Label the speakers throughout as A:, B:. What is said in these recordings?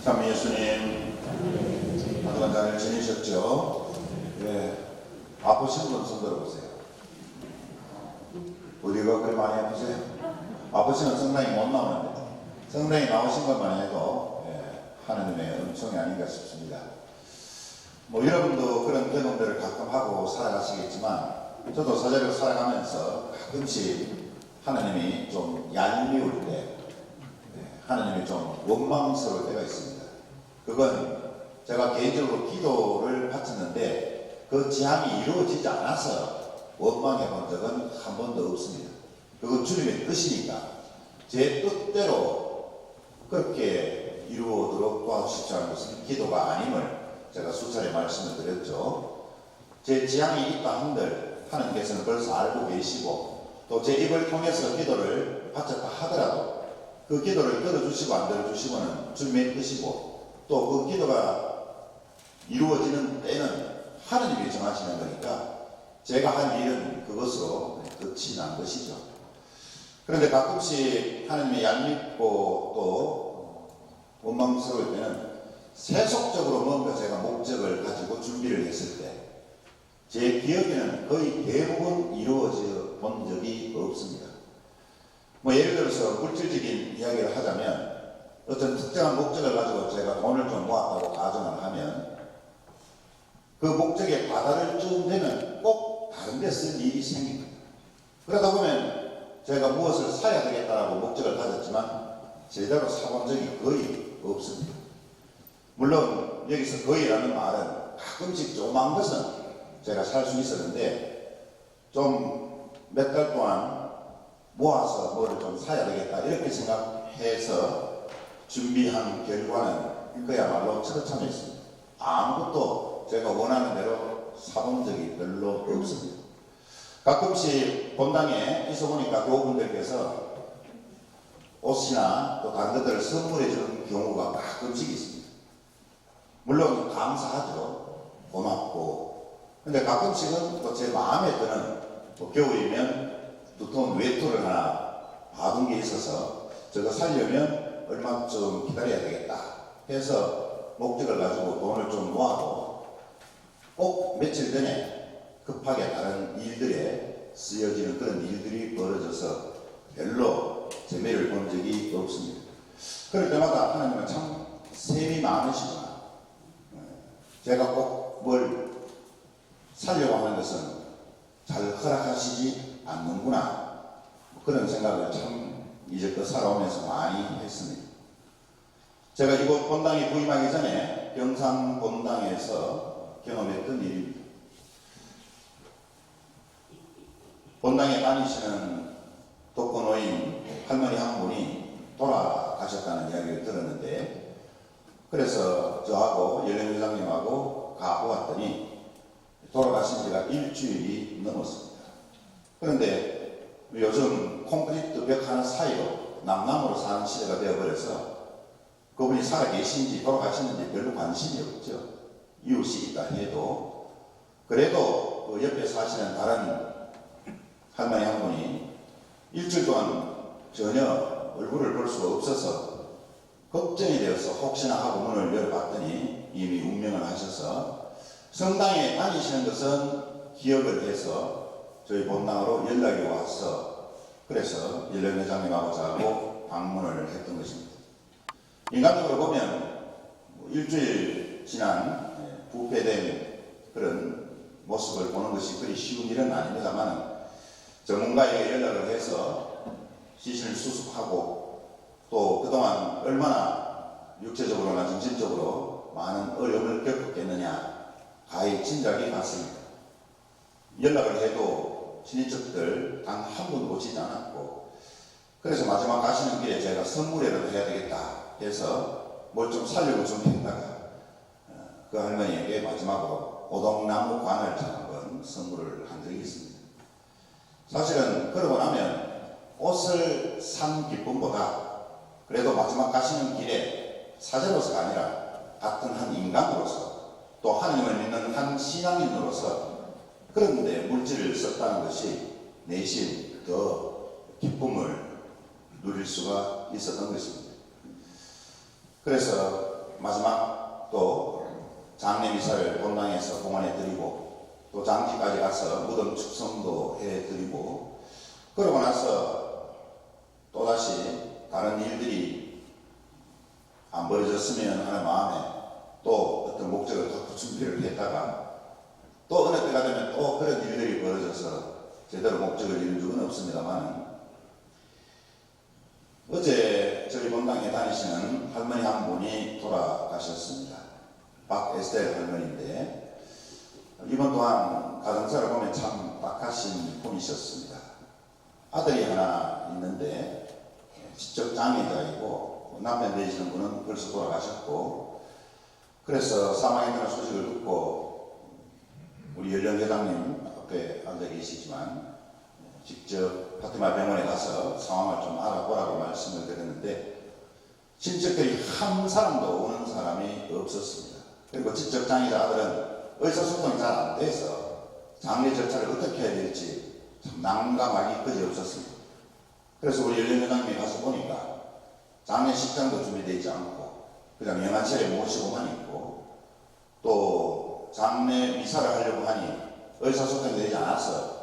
A: 참 예수님 한동안 잘 지내셨죠? 예. 아프신 분 손 들어보세요. 어디가 그리 많이 아프세요? 아프시면 성당에 못 나오는데 성당에 나오신 것만 해도 하나님의 은총이 아닌가 싶습니다. 뭐 여러분도 그런 경험들을 가끔 하고 살아가시겠지만 저도 사제를 살아가면서 가끔씩 하나님이 좀 얄미울 때 하나님이 좀 원망스러울 때가 있습니다. 그건 제가 개인적으로 기도를 바쳤는데 그 지향이 이루어지지 않아서 원망해 본 적은 한 번도 없습니다. 그건 주님의 뜻이니까 제 뜻대로 그렇게 이루어도록 도와주십시오 하는 것은 기도가 아님을 제가 수차례 말씀을 드렸죠. 제 지향이 있다 한들 하나님께서는 벌써 알고 계시고 또 제 입을 통해서 기도를 바쳤다 하더라도 그 기도를 들어주시고 안 들어주시고는 주님의 뜻이고 또 그 기도가 이루어지는 때는 하나님이 정하시는 거니까 제가 할 일은 그것으로 끝이 난 것이죠. 그런데 가끔씩 하나님이 얄밉고 또 원망스러울 때는 세속적으로 뭔가 제가 목적을 가지고 준비를 했을 때 제 기억에는 거의 대부분 이루어져 본 적이 없습니다. 뭐 예를 들어서 물질적인 이야기를 하자면 어떤 특정한 목적을 가지고 제가 돈을 좀 모았다고 가정을 하면 그 목적에 다다를 쯤 되면 꼭 다른 데 쓸 일이 생깁니다. 그러다 보면 제가 무엇을 사야 되겠다라고 목적을 가졌지만 제대로 사본 적이 거의 없습니다. 물론 여기서 거의라는 말은 가끔씩 조그만 것은 제가 살 수 있었는데 좀 몇 달 동안 모아서 뭐를 좀 사야 되겠다 이렇게 생각해서 준비한 결과는 그야말로 처참했습니다. 아무것도 제가 원하는 대로 사본 적이 별로 없습니다. 가끔씩 본당에 있어보니까 교우분들께서 옷이나 또 다른 것들을 선물해 주는 경우가 가끔씩 있습니다. 물론 감사하죠. 고맙고. 근데 가끔씩은 또 제 마음에 드는 또 겨울이면 두터운 외투를 하나 받은 게 있어서 저거 살려면 얼마쯤 기다려야 되겠다 해서 목적을 가지고 돈을 좀 모아도 꼭 며칠 전에 급하게 다른 일들에 쓰여지는 그런 일들이 벌어져서 별로 재미를 본 적이 없습니다. 그럴 때마다 하나님은 참 셈이 많으시구나. 제가 꼭 뭘 살려고 하는 것은 잘 허락하시지 않는구나. 그런 생각을 참 이제껏 살아오면서 많이 했습니다. 제가 이곳 본당에 부임하기 전에 경상 본당에서 경험했던 일입니다. 본당에 다니시는 독거노인 할머니 한 분이 돌아가셨다는 이야기를 들었는데 그래서 저하고 연령회장님하고 가보았더니 돌아가신 지가 일주일이 넘었습니다. 그런데 요즘 콘크리트 벽 하나 사이로 남남으로 사는 시대가 되어버려서 그분이 살아계신지 돌아가시는지 별로 관심이 없죠. 이웃이 있다 해도. 그래도 그 옆에 사시는 다른 할머니 한 분이 일주일 동안 전혀 얼굴을 볼 수가 없어서 걱정이 되어서 혹시나 하고 문을 열어봤더니 이미 운명을 하셔서 성당에 다니시는 것은 기억을 해서 저희 본당으로 연락이 와서 그래서 연령회장님하고 저하고 방문을 했던 것입니다. 인간적으로 보면 일주일 지난 부패된 그런 모습을 보는 것이 그리 쉬운 일은 아닙니다만 전문가에게 연락을 해서 시신을 수습하고 또 그동안 얼마나 육체적으로나 정신적으로 많은 어려움을 겪었겠느냐 가히 짐작이 갔습니다. 연락을 해도 친인척들 단 한 번도 오지도 않았고 그래서 마지막 가시는 길에 제가 선물이라도 해야 되겠다 해서 뭘 좀 살려고 좀 했다가 그 할머니에게 마지막으로 오동나무 관을 한번 선물을 한 적이 있습니다. 사실은 그러고 나면 옷을 산 기쁨보다 그래도 마지막 가시는 길에 사제로서가 아니라 같은 한 인간으로서 또 하나님을 믿는 한 신앙인으로서 그런데 물질을 썼다는 것이 내심 더 기쁨을 누릴 수가 있었던 것입니다. 그래서 마지막 또 장례 미사를 본당에서 봉헌해 드리고 또 장지까지 가서 무덤 축성도 해 드리고 그러고 나서 또다시 다른 일들이 안 벌어졌으면 하는 마음에 또 어떤 목적을 갖고 준비를 했다가 또 어느 때가 되면 또 그런 일들이 벌어져서 제대로 목적을 이룬 적은 없습니다만 어제 저희 본당에 다니시는 할머니 한 분이 돌아가셨습니다. 박에스텔 할머니인데 이번 또한 가정사를 보면 참 딱하신 분이셨습니다. 아들이 하나 있는데 지적 장애자이고 남편 되시는 분은 벌써 돌아가셨고 그래서 사망했다는 소식을 듣고 우리 연령회장님 앞에 앉아 계시지만 직접 파티마 병원에 가서 상황을 좀 알아보라고 말씀을 드렸는데 친척들이 한 사람도 오는 사람이 없었습니다. 그리고 지적장애자 아들은 의사소통이 잘 안 돼서 장례 절차를 어떻게 해야 될지 참 난감하기 그지없었습니다. 그래서 우리 연령회장님이 가서 보니까 장례식장도 준비되어 있지 않고 그냥 영안실에 모시고만 있고 또 장례 미사를 하려고 하니 의사소통이 되지 않아서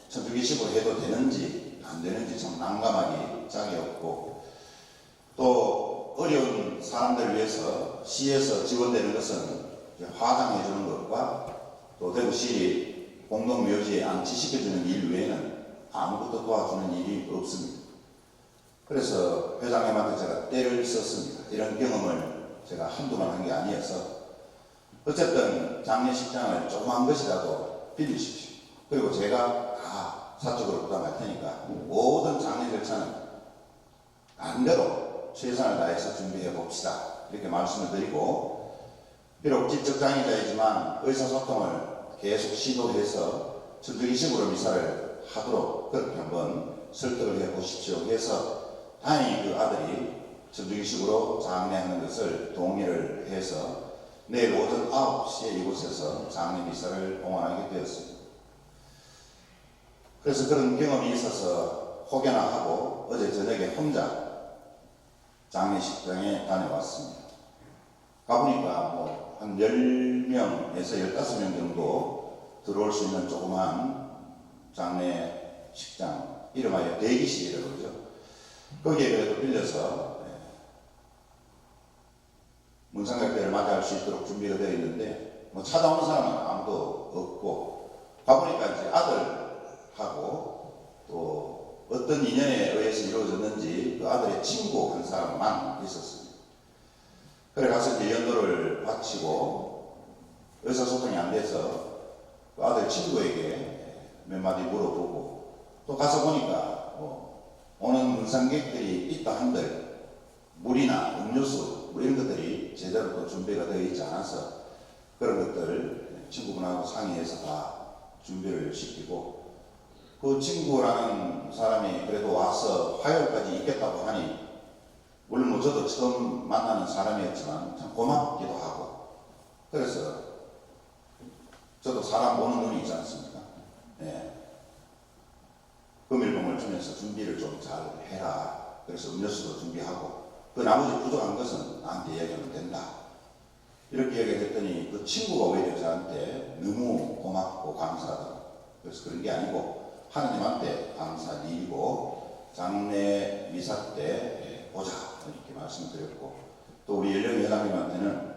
A: 천주교식으로 해도 되는지 안 되는지 참 난감하기 짝이 없고 또 어려운 사람들을 위해서 시에서 지원되는 것은 화장해 주는 것과 또 대구시 공동묘지에 안치시켜주는 일 외에는 아무것도 도와주는 일이 없습니다. 그래서 회장님한테 제가 때를 썼습니다. 이런 경험을 제가 한두번 한 게 아니어서 어쨌든 장례식장을 조그만 것이라도 빌리십시오. 그리고 제가 다 사적으로 부담할 테니까 모든 장례 절차는 반대로 최선을 다해서 준비해 봅시다. 이렇게 말씀을 드리고 비록 지적장애자이지만 의사소통을 계속 시도해서 천주교식으로 미사를 하도록 그렇게 한번 설득을 해 보십시오 해서 다행히 그 아들이 천주교식으로 장례하는 것을 동의를 해서 내일 오전 9시에 이곳에서 장례 미사를 봉헌하게 되었습니다. 그래서 그런 경험이 있어서 혹여나 하고 어제 저녁에 혼자 장례식장에 다녀왔습니다. 가보니까 뭐 한 10명에서 15명 정도 들어올 수 있는 조그만 장례식장, 이름하여 대기실이라고 그러죠. 거기에 그래도 빌려서 문상각대를 맞이할 수 있도록 준비가 되어 있는데 뭐 찾아오는 사람은 아무도 없고 가보니까 이제 아들하고 또 어떤 인연에 의해서 이루어졌는지 그 아들의 친구 한 사람만 있었습니다. 그래 가서 이제 연도를 바치고 의사소통이 안 돼서 그 아들 친구에게 몇 마디 물어보고 또 가서 보니까 오는 문상객들이 있다 한들 물이나 음료수 뭐 이런 것들이 제대로 또 준비가 되어 있지 않아서 그런 것들 친구분하고 상의해서 다 준비를 시키고 그 친구라는 사람이 그래도 와서 화요일까지 있겠다고 하니 물론 뭐 저도 처음 만나는 사람이었지만 참 고맙기도 하고 그래서 저도 사람 보는 눈이 있지 않습니까? 네. 금일봉을 주면서 준비를 좀 잘 해라. 그래서 음료수도 준비하고 그 나머지 부족한 것은 나한테 이야기하면 된다. 이렇게 얘기했더니 그 친구가 오히려 저한테 너무 고맙고 감사하다고. 그래서 그런 게 아니고 하나님한테 감사한 일이고 장례 미사 때 보자 이렇게 말씀드렸고 또 우리 연령회장님한테는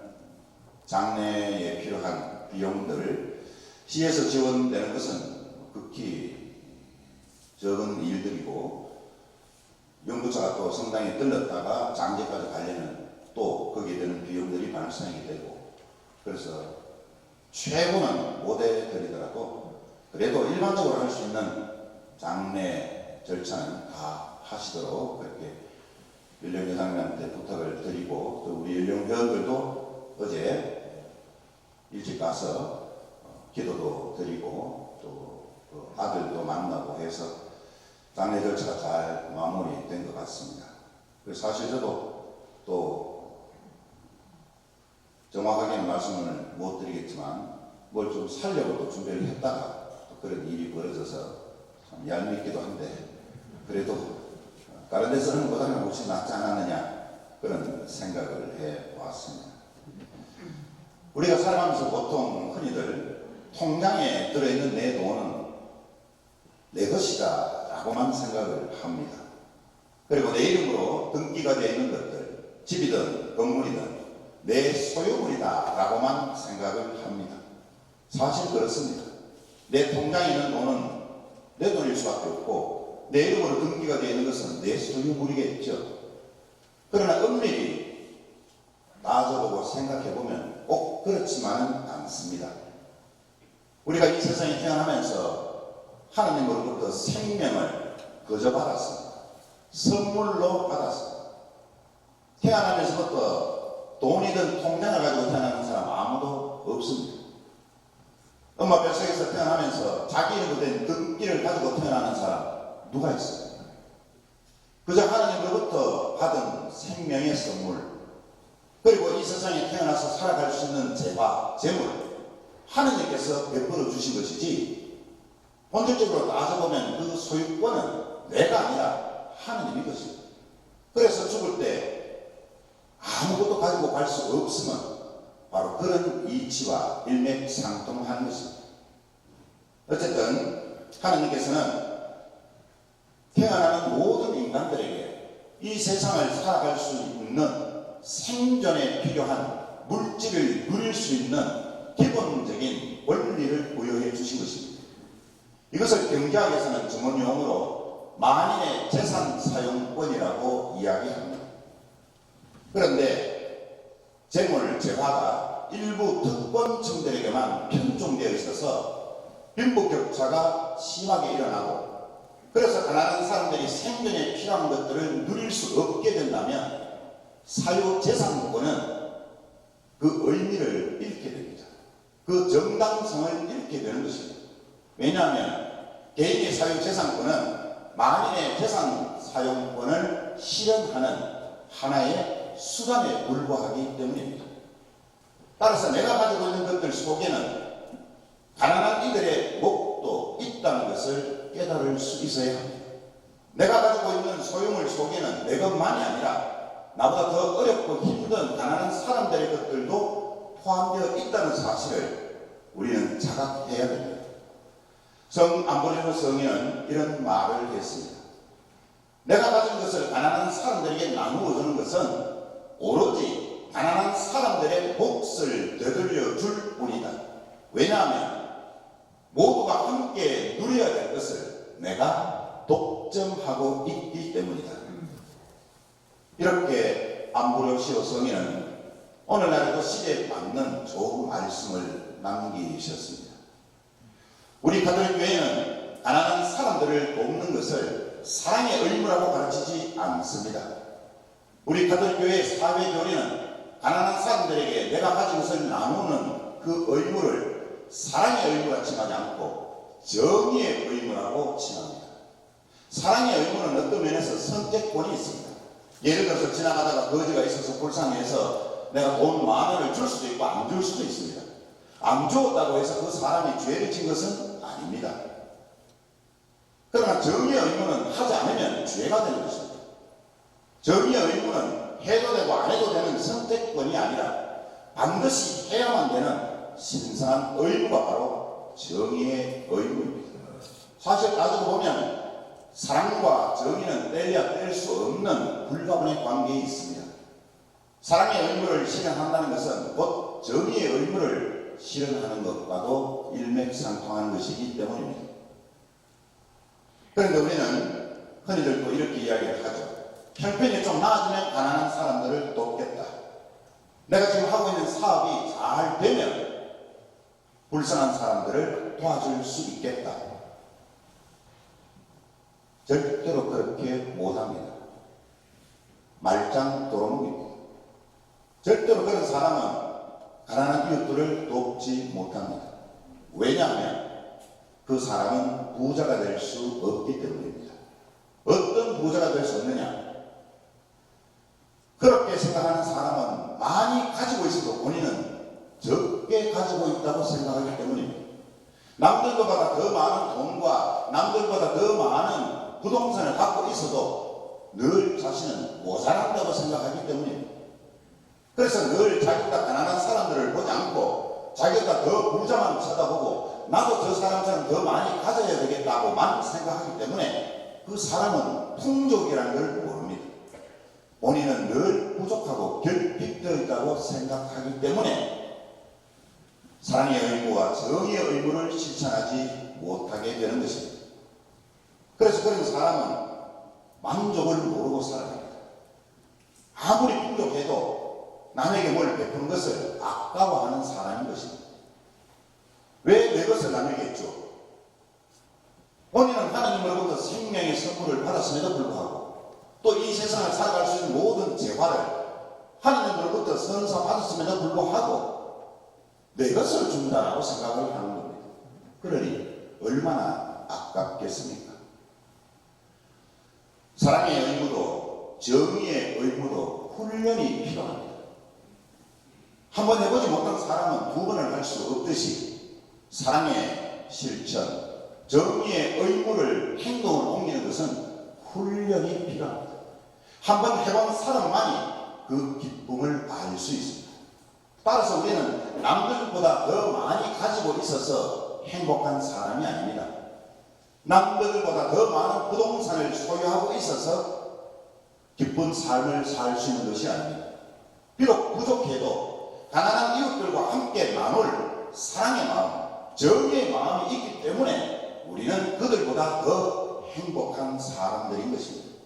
A: 장례에 필요한 비용들을 시에서 지원되는 것은 극히 적은 일들이고 연구차가 또 성당에 들렀다가 장제까지 가려면 또 거기에 되는 비용들이 발생이 되고 그래서 최고는 못 해드리더라도 그래도 일반적으로 할 수 있는 장례 절차는 다 하시도록 그렇게 연령회장님한테 부탁을 드리고 또 우리 연령회원들도 어제 일찍 가서 기도도 드리고 또 그 아들도 만나고 해서 장례 절차가 잘 마무리된 것 같습니다. 그래서 사실 저도 또 정확하게는 말씀을 못 드리겠지만 뭘 좀 살려고 또 준비를 했다가 또 그런 일이 벌어져서 참 얄밉기도 한데 그래도 다른 데서 하는 것보다는 혹시 낫지 않았느냐 그런 생각을 해 왔습니다. 우리가 살아가면서 보통 흔히들 통장에 들어있는 내 돈은 내 것이다 라고만 생각을 합니다. 그리고 내 이름으로 등기가 되어 있는 것들, 집이든 건물이든 내 소유물이다 라고만 생각을 합니다. 사실 그렇습니다. 내 통장에 있는 돈은 내 돈일 수밖에 없고 내 이름으로 등기가 되어 있는 것은 내 소유물이겠죠. 그러나 엄밀히 따져보고 생각해보면 꼭 그렇지만은 않습니다. 우리가 이 세상에 태어나면서 하나님으로부터 생명을 거저 받았습니다. 선물로 받았습니다. 태어나면서부터 돈이든 통장을 가지고 태어나는 사람 아무도 없습니다. 엄마 뱃속에서 태어나면서 자기 이름으로 된 등기를 가지고 태어나는 사람 누가 있습니까? 그저 하나님으로부터 받은 생명의 선물, 그리고 이 세상에 태어나서 살아갈 수 있는 재화, 재물, 하나님께서 베풀어 주신 것이지, 본질적으로 따져보면 그 소유권은 내가 아니라 하나님의 것입니다. 그래서 죽을 때 아무것도 가지고 갈 수 없으면 바로 그런 이치와 일맥상통하는 것입니다. 어쨌든 하나님께서는 태어나는 모든 인간들에게 이 세상을 살아갈 수 있는 생존에 필요한 물질을 누릴 수 있는 기본적인 원리를 부여해 주신 것입니다. 이것을 경제학에서는 전문용어로 만인의 재산 사용권이라고 이야기합니다. 그런데 재물, 재화가 일부 특권층들에게만 편중되어 있어서 빈부격차가 심하게 일어나고, 그래서 가난한 사람들이 생존에 필요한 것들을 누릴 수 없게 된다면 사유재산권은 그 의미를 잃게 됩니다. 그 정당성을 잃게 되는 것입니다. 왜냐하면 개인의 사유재산권은 만인의 재산 사용권을 실현하는 하나의 수단에 불과하기 때문입니다. 따라서 내가 가지고 있는 것들 속에는 가난한 이들의 목도 있다는 것을 깨달을 수 있어야 합니다. 내가 가지고 있는 소유물 속에는 내 것만이 아니라 나보다 더 어렵고 힘든 가난한 사람들의 것들도 포함되어 있다는 사실을 우리는 자각해야 됩니다. 성 안보리노 성인은 이런 말을 했습니다. 내가 가진 것을 가난한 사람들에게 나누어 주는 것은 오로지 가난한 사람들의 몫을 되돌려 줄 뿐이다. 왜냐하면 모두가 함께 누려야 될 것을 내가 독점하고 있기 때문이다. 이렇게 안보리노 성인은 오늘날에도 시대에 맞는 좋은 말씀을 남기셨습니다. 우리 가톨릭 교회는 가난한 사람들을 돕는 것을 사랑의 의무라고 가르치지 않습니다. 우리 가톨릭 교회의 사회 교리는 가난한 사람들에게 내가 가진 것을 나누는 그 의무를 사랑의 의무라 칭하지 않고 정의의 의무라고 칭합니다. 사랑의 의무는 어떤 면에서 선택권이 있습니다. 예를 들어서 지나가다가 거지가 있어서 불쌍해서 내가 돈 10,000원을 줄 수도 있고 안 줄 수도 있습니다. 안 주었다고 해서 그 사람이 죄를 진 것은 아닙니다. 그러나 정의의 의무는 하지 않으면 죄가 되는 것입니다. 정의의 의무는 해도 되고 안 해도 되는 선택권이 아니라 반드시 해야만 되는 신성한 의무가 바로 정의의 의무입니다. 사실 따지고 보면 사랑과 정의는 떼려야 뗄 수 없는 불가분의 관계에 있습니다. 사랑의 의무를 실현한다는 것은 곧 정의의 의무를 실현하는 것과도 일맥상통하는 것이기 때문입니다. 그런데 우리는 흔히들 또 이렇게 이야기를 하죠. 형편이 좀 나아지면 가난한 사람들을 돕겠다. 내가 지금 하고 있는 사업이 잘 되면 불쌍한 사람들을 도와줄 수 있겠다. 절대로 그렇게 못합니다. 말짱 도루묵입니다. 절대로 그런 사람은 가난한 이웃들을 돕지 못합니다. 왜냐하면 그 사람은 부자가 될 수 없기 때문입니다. 어떤 부자가 될 수 없느냐? 그렇게 생각하는 사람은 많이 가지고 있어도 본인은 적게 가지고 있다고 생각하기 때문입니다. 남들보다 더 많은 돈과 남들보다 더 많은 부동산을 갖고 있어도 늘 자신은 모자란다고 생각하기 때문입니다. 그래서 늘 자기보다 가난한 사람들을 보지 않고 자기보다 더 부자만 쳐다보고 나도 저 사람처럼 더 많이 가져야 되겠다고만 생각하기 때문에 그 사람은 풍족이라는 걸 모릅니다. 본인은 늘 부족하고 결핍되어 있다고 생각하기 때문에 사랑의 의무와 정의의 의무를 실천하지 못하게 되는 것입니다. 그래서 그런 사람은 만족을 모르고 살아갑니다. 아무리 풍족해도 남에게 뭘 베푸는 것을 아까워하는 사람인 것입니다. 왜 내 것을 남에게 줘? 본인은 하나님으로부터 생명의 선물을 받았음에도 불구하고 또 이 세상을 살아갈 수 있는 모든 재화를 하나님으로부터 선사받았음에도 불구하고 내 것을 준다라고 생각을 하는 겁니다. 그러니 얼마나 아깝겠습니까? 사랑의 의무도 정의의 의무도 훈련이 필요합니다. 한번 해보지 못한 사람은 두 번을 할 수 없듯이 사랑의 실천, 정의의 의무를 행동을 옮기는 것은 훈련이 필요합니다. 한번 해본 사람만이 그 기쁨을 알 수 있습니다. 따라서 우리는 남들보다 더 많이 가지고 있어서 행복한 사람이 아닙니다. 남들보다 더 많은 부동산을 소유하고 있어서 기쁜 삶을 살 수 있는 것이 아닙니다. 비록 부족해도 가난한 이웃들과 함께 나눌 사랑의 마음, 정의의 마음이 있기 때문에 우리는 그들보다 더 행복한 사람들인 것입니다.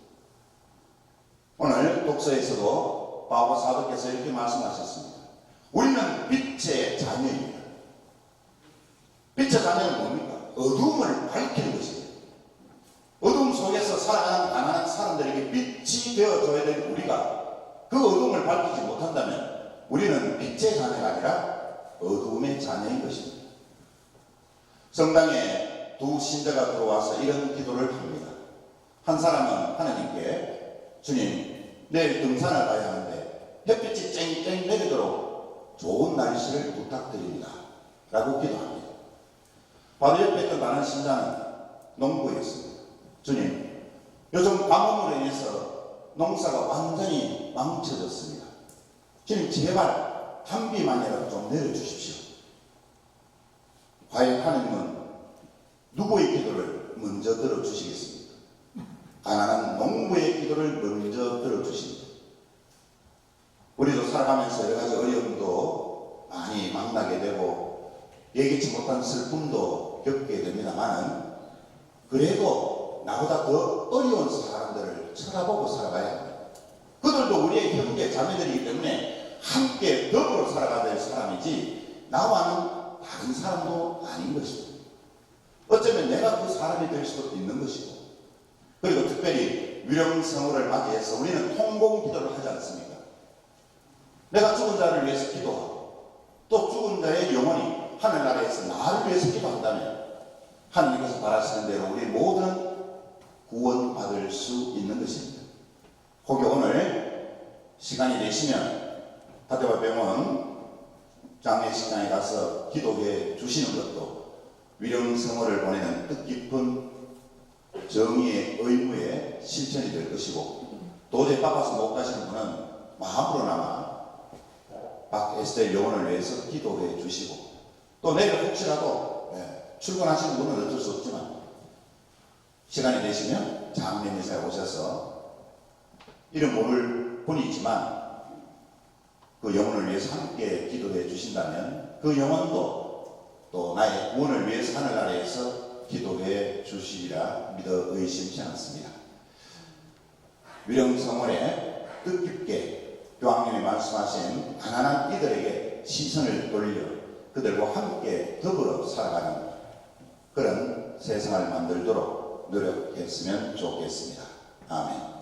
A: 오늘 독서에서도 바오 사도께서 이렇게 말씀하셨습니다. 우리는 빛의 자녀입니다. 빛의 자녀는 뭡니까? 어둠을 밝히는 것입니다. 어둠 속에서 살아가는 가난한 사람들에게 빛이 되어줘야 될 우리가 그 어둠을 밝히지 못한다면 우리는 빛의 자녀가 아니라 어둠의 자녀인 것입니다. 성당에 두 신자가 들어와서 이런 기도를 합니다. 한 사람은 하나님께 주님, 내일 등산을 가야 하는데 햇빛이 쨍쨍 내리도록 좋은 날씨를 부탁드립니다. 라고 기도합니다. 바로 옆에 있던 다른 신자는 농부였습니다. 주님, 요즘 가뭄으로 인해서 농사가 완전히 망쳐졌습니다. 주님, 제발 한 비만이라도 좀 내려주십시오. 과연 하나님은 누구의 기도를 먼저 들어주시겠습니까? 가난한 농부의 기도를 먼저 들어주십니다. 우리도 살아가면서 여러 가지 어려움도 많이 만나게 되고 예기치 못한 슬픔도 겪게 됩니다만은 그래도 나보다 더 어려운 사람들을 쳐다보고 살아가야 합니다. 그들도 우리의 형제 자매들이기 때문에 함께 더불어 살아가야 될 사람이지 나와는 다른 사람도 아닌 것입니다. 어쩌면 내가 그 사람이 될 수도 있는 것이고, 그리고 특별히 위령성호를 맞이해서 우리는 통공 기도를 하지 않습니까? 내가 죽은 자를 위해서 기도하고 또 죽은 자의 영혼이 하늘나라에서 나를 위해서 기도한다면 하나님께서 바라시는 대로 우리 모두는 구원받을 수 있는 것입니다. 혹여 오늘 시간이 되시면 다대화병원 장례식장에 가서 기도해 주시는 것도 위령성호를 보내는 뜻깊은 정의의 의무의 실천이 될 것이고, 도저히 바빠서 못 가시는 분은 마음으로나마 박에스더의 영혼을 위해서 기도해 주시고, 또 내일 혹시라도 출근하시는 분은 어쩔 수 없지만 시간이 되시면 장례미사에 오셔서 이름 모를 분이지만 그 영혼을 위해서 함께 기도해 주신다면 그 영혼도 또 나의 구원을 위해서 하늘나라에서 기도해 주시리라 믿어 의심치 않습니다. 위령성월에 뜻깊게 교황님이 말씀하신 가난한 이들에게 시선을 돌려 그들과 함께 더불어 살아가는 그런 세상을 만들도록 노력했으면 좋겠습니다. 아멘.